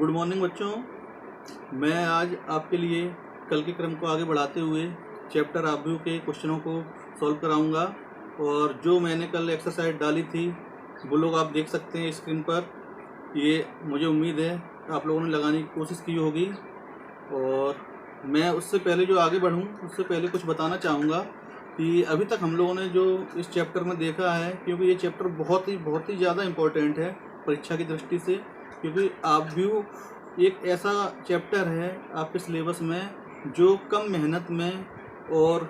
Good morning बच्चों। मैं आज आपके लिए कल के क्रम को आगे बढ़ाते हुए चैप्टर आव्यूह के क्वेश्चनों को सॉल्व कराऊंगा। और जो मैंने कल एक्सरसाइज डाली थी वो लोग आप देख सकते हैं स्क्रीन पर। ये मुझे उम्मीद है आप लोगों ने लगाने की कोशिश की होगी। और मैं उससे पहले जो आगे बढ़ूं उससे पहले कुछ बताना चाहूँगा कि अभी तक हम लोगों ने जो इस चैप्टर में देखा है, क्योंकि ये चैप्टर बहुत ही ज़्यादा इम्पोर्टेंट है परीक्षा की दृष्टि से, क्योंकि आव्यूह एक ऐसा चैप्टर है आपके सिलेबस में जो कम मेहनत में और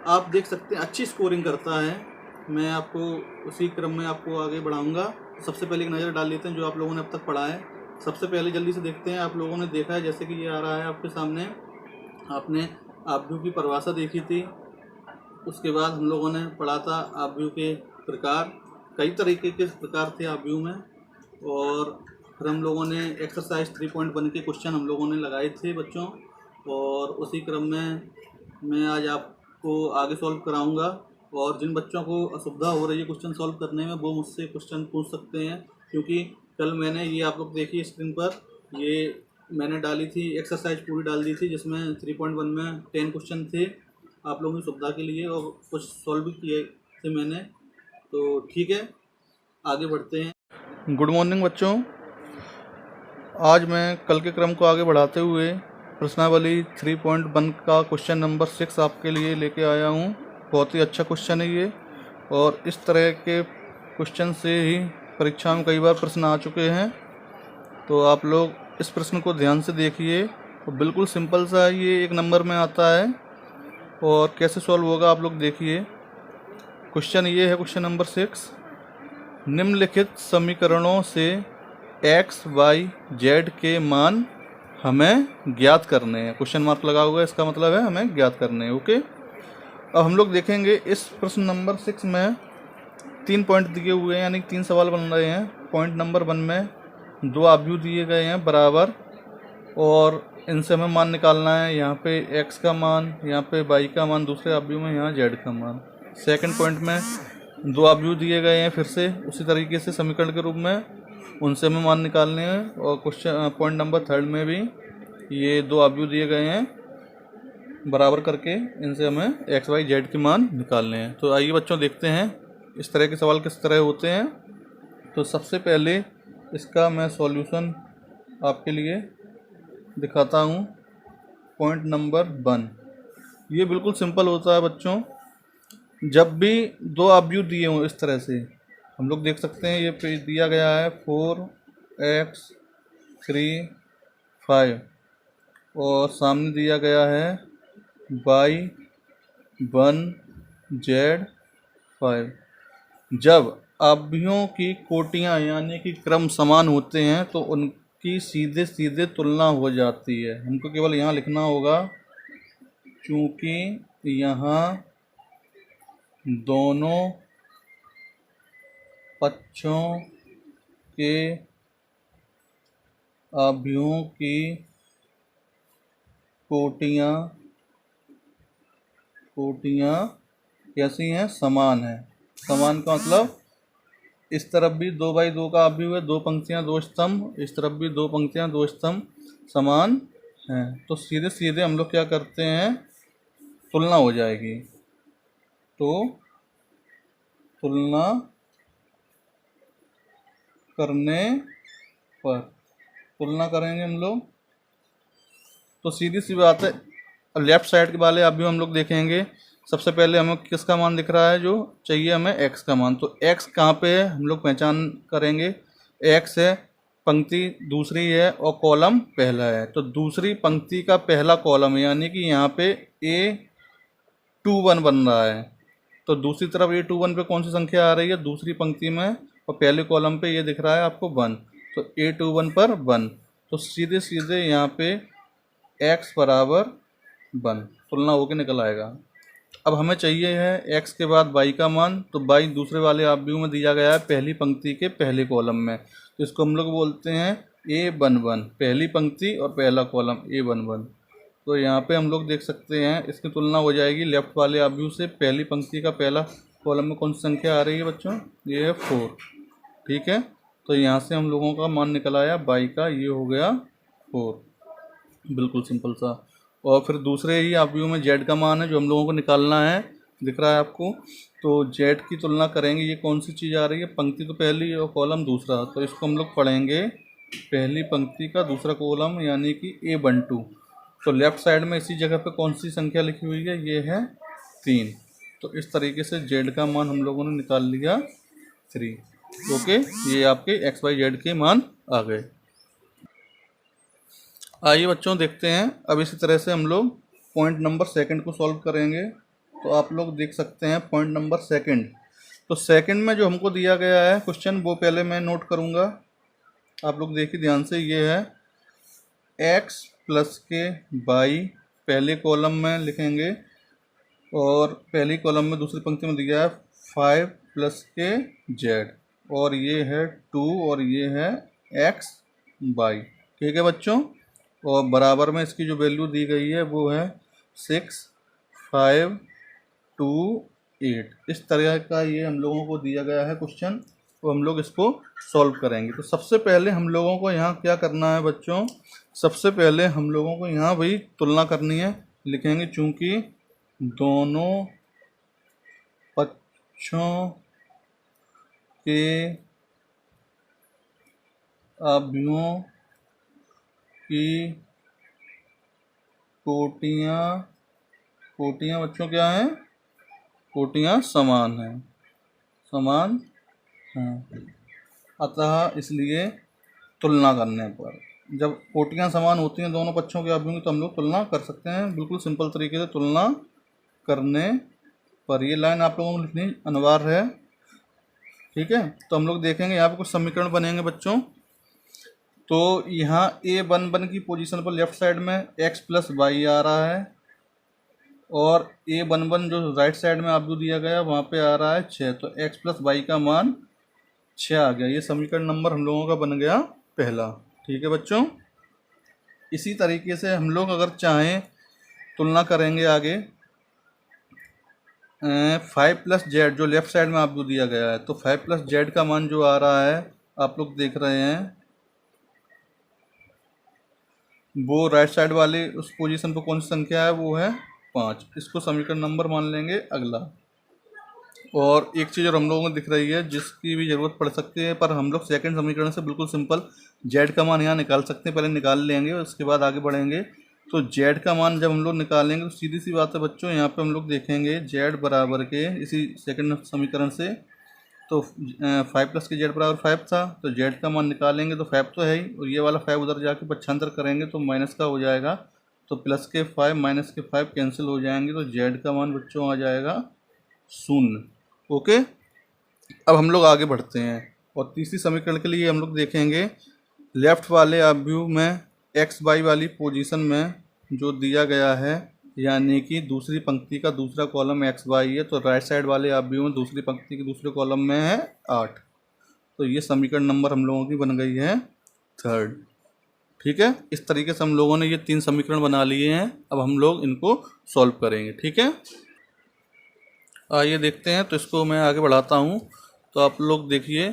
आप देख सकते हैं अच्छी स्कोरिंग करता है। मैं आपको उसी क्रम में आपको आगे बढ़ाऊंगा। सबसे पहले एक नज़र डाल लेते हैं जो आप लोगों ने अब तक पढ़ा है। सबसे पहले जल्दी से देखते हैं। आप लोगों ने देखा है जैसे कि ये आ रहा है आपके सामने, आपने आव्यूह की परिभाषा देखी थी। उसके बाद हम लोगों ने पढ़ा था आव्यूह के प्रकार, कई तरीके के प्रकार थे आव्यूह में। और फिर हम लोगों ने एक्सरसाइज 3.1 के क्वेश्चन हम लोगों ने लगाए थे बच्चों। और उसी क्रम में मैं आज आपको आगे सॉल्व कराऊंगा। और जिन बच्चों को असुविधा हो रही है क्वेश्चन सॉल्व करने में वो मुझसे क्वेश्चन पूछ सकते हैं, क्योंकि कल मैंने ये आप लोग देखिए स्क्रीन पर, ये मैंने डाली थी एक्सरसाइज पूरी डाल दी थी जिसमें 3.1 में 10 क्वेश्चन थे आप लोगों की सुविधा के लिए, और कुछ सॉल्व भी किए थे मैंने। तो ठीक है, आगे बढ़ते हैं। गुड मॉर्निंग बच्चों। आज मैं कल के क्रम को आगे बढ़ाते हुए प्रश्नावली 3.1 का क्वेश्चन नंबर 6 आपके लिए लेके आया हूँ। बहुत ही अच्छा क्वेश्चन है ये, और इस तरह के क्वेश्चन से ही परीक्षा में कई बार प्रश्न आ चुके हैं। तो आप लोग इस प्रश्न को ध्यान से देखिए। और बिल्कुल सिंपल सा है, ये 1 नंबर में आता है। और कैसे सॉल्व होगा आप लोग देखिए। क्वेश्चन ये है, क्वेश्चन नंबर 6, निम्नलिखित समीकरणों से x, y, z के मान हमें ज्ञात करने हैं। क्वेश्चन मार्क लगा हुआ है, इसका मतलब है हमें ज्ञात करने हैं। ओके, अब हम लोग देखेंगे इस प्रश्न नंबर 6 में 3 पॉइंट दिए हुए हैं, यानी 3 सवाल बन रहे हैं। पॉइंट नंबर 1 में 2 आव्यूह दिए गए हैं बराबर, और इनसे हमें मान निकालना है। यहाँ पे x का मान, यहाँ पे y का मान, दूसरे आव्यूह में यहाँ z का मान। सेकंड पॉइंट में 2 आव्यूह दिए गए हैं फिर से उसी तरीके से समीकरण के रूप में, उनसे हमें मान निकालने हैं। और क्वेश्चन पॉइंट नंबर 3 में भी ये 2 आव्यूह दिए गए हैं बराबर करके, इनसे हमें x, y, z के मान निकालने हैं। तो आइए बच्चों देखते हैं इस तरह के सवाल किस तरह होते हैं। तो सबसे पहले इसका मैं सॉल्यूशन आपके लिए दिखाता हूँ। पॉइंट नंबर 1, ये बिल्कुल सिंपल होता है बच्चों। जब भी 2 आव्यूह दिए हों इस तरह से, हम लोग देख सकते हैं ये पे दिया गया है 4x 3 5, और सामने दिया गया है y 1 z 5। जब आव्यूहों की कोटियाँ यानी कि क्रम समान होते हैं तो उनकी सीधे सीधे तुलना हो जाती है। हमको केवल यहाँ लिखना होगा, चूँकि यहाँ दोनों पक्षों के आव्यूहों की कोटियाँ कैसी हैं? समान है। समान का मतलब इस तरफ भी 2/2 का आव्यूह है, 2 पंक्तियाँ 2 स्तंभ, इस तरफ भी 2 पंक्तियाँ 2 स्तंभ समान हैं। तो सीधे सीधे हम लोग क्या करते हैं, तुलना हो जाएगी। तो तुलना करने पर तुलना करेंगे हम लोग, तो सीधी सी बात है। अब लेफ्ट साइड के वाले आव्यूह हम लोग देखेंगे। सबसे पहले हमें किसका मान दिख रहा है, जो चाहिए हमें x का मान। तो x कहाँ पे है हम लोग पहचान करेंगे। x है, पंक्ति दूसरी है और कॉलम पहला है। तो दूसरी पंक्ति का पहला कॉलम, यानी कि यहाँ पे A21 बन रहा है। तो दूसरी तरफ A21 पे कौन सी संख्या आ रही है, दूसरी पंक्ति में, और पहले कॉलम पे ये दिख रहा है आपको 1। तो A21 पर 1, तो सीधे सीधे यहाँ पे x बराबर 1 तुलना होकर निकल आएगा। अब हमें चाहिए है x के बाद y का मान। तो y दूसरे वाले आव्यूह में दिया गया है पहली पंक्ति के पहले कॉलम में, तो इसको हम लोग बोलते हैं A11, पहली पंक्ति और पहला कॉलम A11। तो यहाँ पे हम लोग देख सकते हैं इसकी तुलना हो जाएगी लेफ्ट वाले आव्यूह से। पहली पंक्ति का पहला कॉलम में कौन सी संख्या आ रही है बच्चों, ये है 4। ठीक है, तो यहाँ से हम लोगों का मान निकल आया y का, ये हो गया 4, बिल्कुल सिंपल सा। और फिर दूसरे ही अवयव में जेड का मान है जो हम लोगों को निकालना है, दिख रहा है आपको। तो जेड की तुलना करेंगे, ये कौन सी चीज़ आ रही है, पंक्ति तो पहली और कॉलम दूसरा, तो इसको हम लोग पढ़ेंगे पहली पंक्ति का दूसरा कॉलम यानी कि A12। तो लेफ्ट साइड में इसी जगह पे कौन सी संख्या लिखी हुई है, ये है 3। तो इस तरीके से जेड का मान हम लोगों ने निकाल लिया 3। ओके, ये आपके एक्स वाई जेड के मान आ गए। आइए बच्चों देखते हैं, अब इसी तरह से हम लोग पॉइंट नंबर सेकंड को सॉल्व करेंगे। तो आप लोग देख सकते हैं पॉइंट नंबर सेकंड। तो सेकंड में जो हमको दिया गया है क्वेश्चन, वो पहले मैं नोट करूंगा, आप लोग देखिए ध्यान से। ये है x प्लस के बाई, पहले कॉलम में लिखेंगे, और पहली कॉलम में दूसरी पंक्ति में दिया है 5 प्लस के z, और ये है 2 और ये है x बाई। ठीक है बच्चों, और बराबर में इसकी जो वैल्यू दी गई है वो है 6, 5, 2, 8। इस तरह का ये हम लोगों को दिया गया है क्वेश्चन। तो हम लोग इसको सॉल्व करेंगे। तो सबसे पहले हम लोगों को यहाँ क्या करना है बच्चों, सबसे पहले हम लोगों को यहाँ वही तुलना करनी है, लिखेंगे चूंकि दोनों पक्षों के अवयवों की कोटियाँ बच्चों क्या हैं, कोटियाँ समान हैं, समान हैं। अतः इसलिए तुलना करने पर, जब कोटियाँ समान होती हैं दोनों पक्षों के अवयवों की, तो हम लोग तुलना कर सकते हैं बिल्कुल सिंपल तरीके से। तुलना करने पर ये लाइन आप लोगों को लिखनी अनिवार्य है। ठीक है, तो हम लोग देखेंगे यहाँ पे कुछ समीकरण बनेंगे बच्चों। तो यहाँ A11 की पोजीशन पर लेफ्ट साइड में x प्लस वाई आ रहा है, और A11 जो राइट साइड में आपको दिया गया वहाँ पे आ रहा है 6, तो x प्लस वाई का मान 6 आ गया। ये समीकरण नंबर हम लोगों का बन गया पहला। ठीक है बच्चों, इसी तरीके से हम लोग अगर चाहें तुलना करेंगे आगे 5 प्लस जेड जो लेफ्ट साइड में आपको दिया गया है। तो 5 प्लस जेड का मान जो आ रहा है आप लोग देख रहे हैं, वो राइट साइड वाली उस पोजीशन पर कौन सी संख्या है, वो है 5। इसको समीकरण नंबर मान लेंगे अगला। और एक चीज़ और हम लोगों को दिख रही है जिसकी भी ज़रूरत पड़ सकती है, पर हम लोग सेकंड समीकरण से बिल्कुल सिंपल जेड का मान यहाँ निकाल सकते हैं। पहले निकाल लेंगे उसके बाद आगे बढ़ेंगे। तो जेड का मान जब हम लोग निकालेंगे तो सीधी सी बात है बच्चों, यहाँ पे हम लोग देखेंगे जेड बराबर के इसी सेकंड समीकरण से, तो 5 प्लस के जेड बराबर 5 था, तो जेड का मान निकालेंगे तो 5 तो है ही, और ये वाला 5 उधर जाके पक्षांतर करेंगे तो माइनस का हो जाएगा, तो प्लस के 5 माइनस के 5 कैंसिल हो जाएंगे, तो जेड का मान बच्चों आ जाएगा 0। ओके, अब हम लोग आगे बढ़ते हैं और तीसरी समीकरण के लिए हम लोग देखेंगे लेफ्ट वाले अवयव में एक्स वाई वाली पोजीशन में जो दिया गया है, यानी कि दूसरी पंक्ति का दूसरा कॉलम एक्स वाई है, तो राइट साइड वाले अवयव में दूसरी पंक्ति के दूसरे कॉलम में है 8। तो ये समीकरण नंबर हम लोगों की बन गई है 3rd। ठीक है, इस तरीके से हम लोगों ने ये 3 समीकरण बना लिए हैं। अब हम लोग इनको सॉल्व करेंगे। ठीक है, आइए देखते हैं। तो इसको मैं आगे बढ़ाता हूँ, तो आप लोग देखिए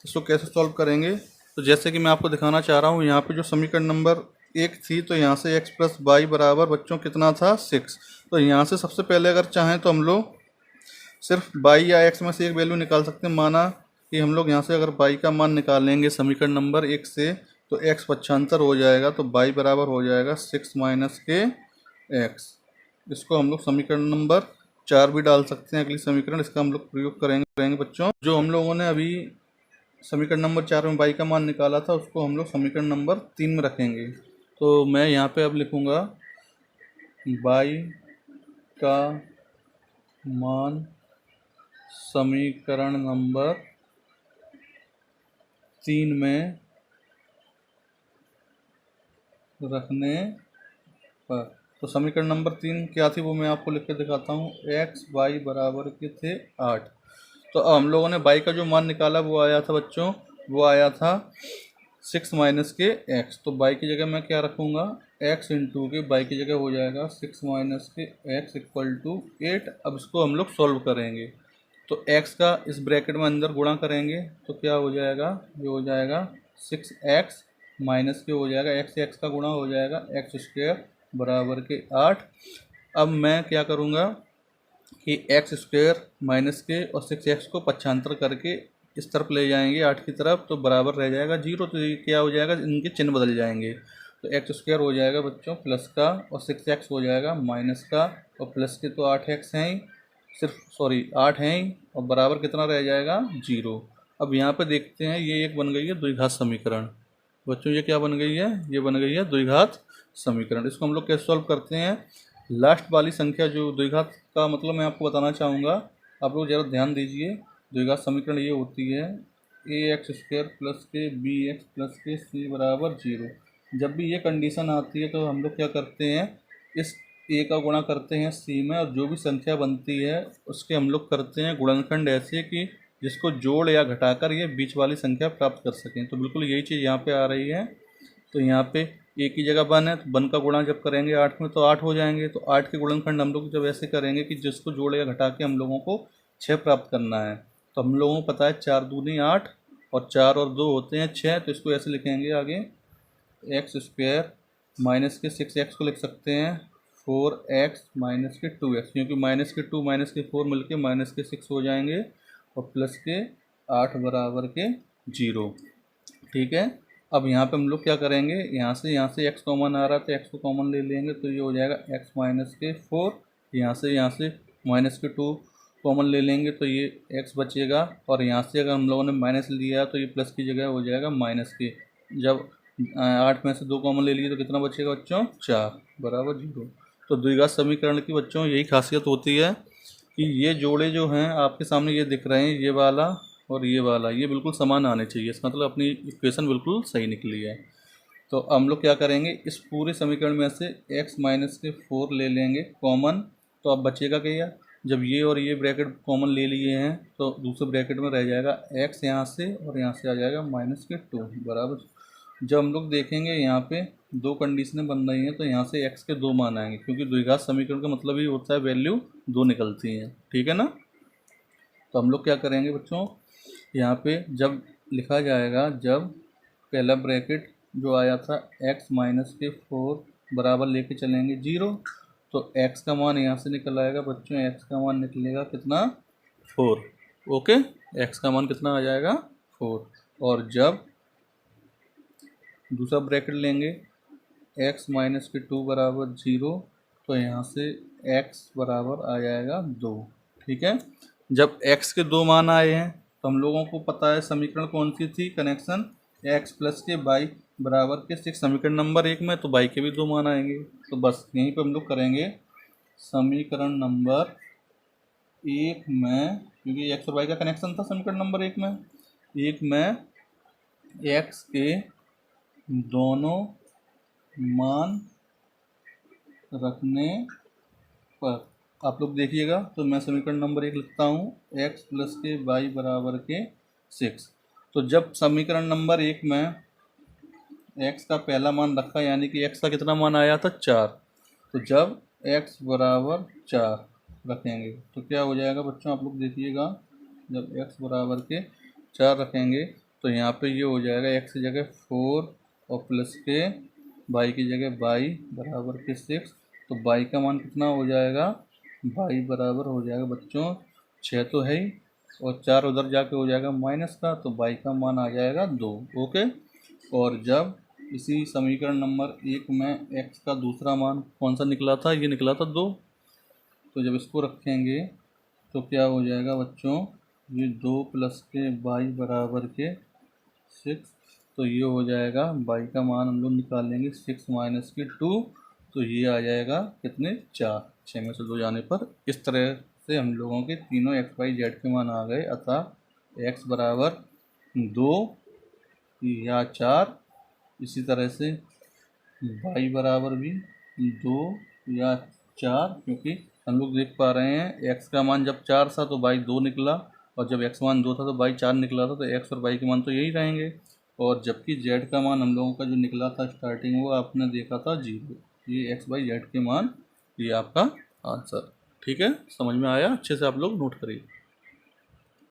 इसको कैसे सॉल्व करेंगे। तो जैसे कि मैं आपको दिखाना चाह रहा हूँ, यहाँ पे जो समीकरण नंबर 1 थी, तो यहाँ से x प्लस वाई बराबर बच्चों कितना था 6। तो यहाँ से सबसे पहले अगर चाहें तो हम लोग सिर्फ y या x में से एक वैल्यू निकाल सकते हैं। माना कि हम लोग यहाँ से अगर y का मान निकालेंगे समीकरण नंबर 1 से, तो x पक्षांतर हो जाएगा, तो y बराबर हो जाएगा 6 माइनस के x। इसको हम लोग समीकरण नंबर 4 भी डाल सकते हैं, अगली समीकरण इसका हम लोग प्रयोग करेंगे बच्चों। जो हम लोगों ने अभी समीकरण नंबर 4 में y का मान निकाला था, उसको हम लोग समीकरण नंबर 3 में रखेंगे। तो मैं यहाँ पे अब लिखूँगा y का मान समीकरण नंबर 3 में रखने पर। तो समीकरण नंबर 3 क्या थी वो मैं आपको लिख के दिखाता हूँ। x y बराबर के थे 8। तो अब हम लोगों ने y का जो मान निकाला वो आया था बच्चों, वो आया था 6 माइनस के x। तो y की जगह मैं क्या रखूँगा, x इंटू के y की जगह हो जाएगा 6 माइनस के x इक्वल टू 8। अब इसको हम लोग सॉल्व करेंगे, तो x का इस ब्रैकेट में अंदर गुणा करेंगे तो क्या हो जाएगा, ये हो जाएगा 6x माइनस के हो जाएगा, एक्स से एक्स का गुणा हो जाएगा, एक्स स्क्वायर बराबर के 8। अब मैं क्या करूँगा कि एक्स स्क्वायर माइनस के और 6x को पक्षांतर करके इस तरफ ले जाएंगे 8 की तरफ, तो बराबर रह जाएगा 0। तो ये क्या हो जाएगा, इनके चिन्ह बदल जाएंगे। तो एक्स स्क्वायर हो जाएगा बच्चों प्लस का, और 6x हो जाएगा माइनस का, और प्लस के तो 8x हैं ही, सिर्फ सॉरी 8 हैं ही, और बराबर कितना रह जाएगा 0। अब यहाँ पे देखते हैं, ये एक बन गई है द्विघात समीकरण। बच्चों ये क्या बन गई है, ये बन गई है द्विघात समीकरण। इसको हम लोग कैसे सॉल्व करते हैं, लास्ट वाली संख्या जो द्विघात का मतलब मैं आपको बताना चाहूँगा, आप लोग ज़रा ध्यान दीजिए। द्विघात समीकरण ये होती है ax² प्लस के bx प्लस के c बराबर 0। जब भी ये कंडीशन आती है तो हम लोग क्या करते हैं, इस a का गुणा करते हैं c में, और जो भी संख्या बनती है उसके हम लोग करते हैं गुणनखंड ऐसे कि जिसको जोड़ या घटाकर ये बीच वाली संख्या प्राप्त कर सकें। तो बिल्कुल यही चीज़ यहाँ पे आ रही है। तो यहाँ पे एक ही जगह 1 है, तो 1 का गुणा जब करेंगे 8 में तो 8 हो जाएंगे। तो 8 के गुणनखंड हम लोग जब ऐसे करेंगे कि जिसको जोड़ या घटा के हम लोगों को 6 प्राप्त करना है, तो हम लोगों को पता है 4 दूनी 8 और 4 और 2 होते हैं 6। तो इसको ऐसे लिखेंगे आगे, एक्स स्क्वायर माइनस के 6x को लिख सकते हैं 4x माइनस के 2x, क्योंकि माइनस के 2 माइनस के 4 मिलके माइनस के 6 हो जाएंगे, और प्लस के 8 बराबर के 0। ठीक है। अब यहाँ पे हम लोग क्या करेंगे, यहाँ से x कॉमन आ रहा है तो x को कॉमन ले लेंगे, तो ये हो जाएगा x माइनस के 4। यहाँ से माइनस के 2 कॉमन ले लेंगे तो ये x बचेगा, और यहाँ से अगर हम लोगों ने माइनस लिया तो ये प्लस की जगह हो जाएगा माइनस के। जब 8 में से 2 कॉमन ले लिए तो कितना बचेगा बच्चों, 4 बराबर 0। तो द्विघात समीकरण की बच्चों यही खासियत होती है कि ये जोड़े जो हैं आपके सामने ये दिख रहे हैं, ये वाला और ये वाला, ये बिल्कुल समान आने चाहिए। इसका मतलब अपनी इक्वेशन बिल्कुल सही निकली है। तो हम लोग क्या करेंगे, इस पूरे समीकरण में से x माइनस के 4 ले लेंगे कॉमन, तो अब बचेगा क्या, जब ये और ये ब्रैकेट कॉमन ले लिए हैं तो दूसरे ब्रैकेट में रह जाएगा x यहाँ से, और यहाँ से आ जाएगा माइनस के 2 बराबर। जब हम लोग देखेंगे यहाँ पे दो कंडीशनें बन रही हैं, तो यहाँ से x के 2 मान आएंगे, क्योंकि द्विघात समीकरण का मतलब ही होता है वैल्यू 2 निकलती हैं। ठीक है ना। तो हम लोग क्या करेंगे बच्चों, यहाँ पे जब लिखा जाएगा, जब पहला ब्रैकेट जो आया था x माइनस के 4 बराबर लेके चलेंगे 0, तो x का मान यहाँ से निकल आएगा बच्चों, x का मान निकलेगा कितना, 4। ओके, x का मान कितना आ जाएगा, 4। और जब दूसरा ब्रैकेट लेंगे x माइनस के 2 बराबर 0, तो यहाँ से x बराबर आ जाएगा 2। ठीक है। जब x के 2 मान आए हैं तो हम लोगों को पता है समीकरण कौन सी थी, कनेक्शन x प्लस के y बराबर के 6। समीकरण नंबर 1 में तो y के भी 2 मान आएंगे। तो बस यहीं पर हम लोग करेंगे समीकरण नंबर 1 में, क्योंकि x और y का कनेक्शन था समीकरण नंबर 1 में x के दोनों मान रखने पर, आप लोग देखिएगा, तो मैं समीकरण नंबर 1 लिखता हूँ, x प्लस के y बराबर के 6। तो जब समीकरण नंबर 1 में x का पहला मान रखा, यानी कि x का कितना मान आया था, 4, तो जब x बराबर 4 रखेंगे तो क्या हो जाएगा बच्चों, आप लोग देखिएगा, जब x बराबर के 4 रखेंगे तो यहाँ पे ये हो जाएगा x की जगह 4 और प्लस के y की जगह y बराबर के 6। तो y का मान कितना हो जाएगा, y बराबर हो जाएगा बच्चों 6 तो है ही, और 4 उधर जाके हो जाएगा माइनस का, तो y का मान आ जाएगा 2। ओके। और जब इसी समीकरण नंबर 1 में x का दूसरा मान कौन सा निकला था, ये निकला था 2। तो जब इसको रखेंगे तो क्या हो जाएगा बच्चों, ये 2 प्लस के y बराबर के 6। तो ये हो जाएगा y का मान हम लोग निकालेंगे 6 माइनस के 2, तो ये आ जाएगा कितने, 4। 6 में से 2 जाने पर इस तरह से हम लोगों के तीनों x y z के मान आ गए। अतः x बराबर 2 या 4, इसी तरह से y बराबर भी 2 या 4, क्योंकि हम लोग देख पा रहे हैं x का मान जब 4 था तो y 2 निकला, और जब x मान 2 था तो y 4 निकला था। तो x और y के मान तो यही रहेंगे, और जबकि z का मान हम लोगों का जो निकला था स्टार्टिंग, वो आपने देखा था 0। ये x y z के मान, ये आपका आंसर। ठीक है, समझ में आया, अच्छे से आप लोग नोट करिए।